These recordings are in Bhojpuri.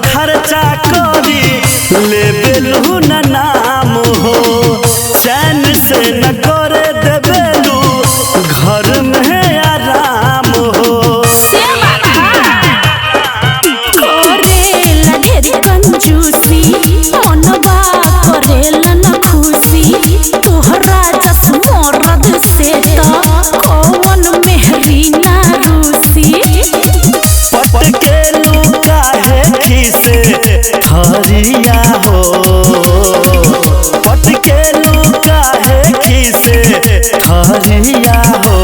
खर्चा करी ले बेलू न नाम हो, चैन से न करे देबेलू घर में आराम हो। करेला ढेरी कंजूसी मनवा करेला न खुशी, तोहरा जस मरद से त कौन मेहरी ना रूसी। पटकेलू काहे खीसे थरिया हो, पटकेलू काहे खीसे थरिया हो।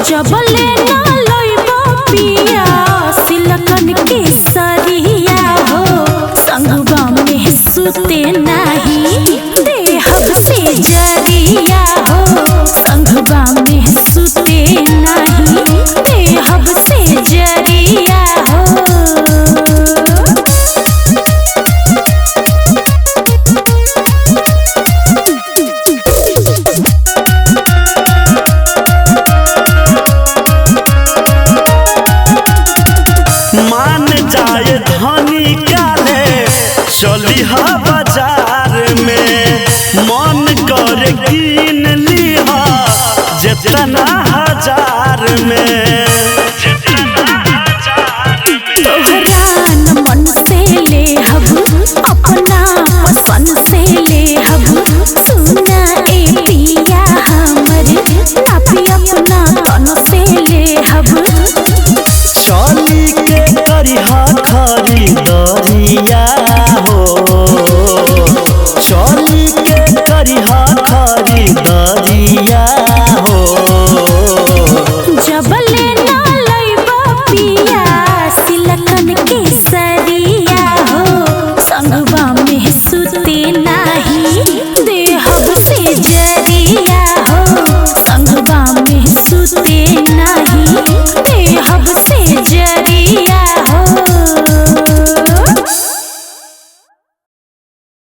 जबले ना लइबो पिया सिलकन के सरिया हो, संगवा में सुते नाही देहब से जरिया हो, संगवा में सुते नाही देहब से जरिया हो। मान जाए धनी काले चली हा बाजार में, मन कर कीन लिहा जितना हजार में। तोहरा न मन से ले हब अपना पसंद से ले हब, सुना ए पिया हमर नापी अपना तन से ले हब। चली के करिहा खरीदरिया हो, चली के करिहा खरीदरिया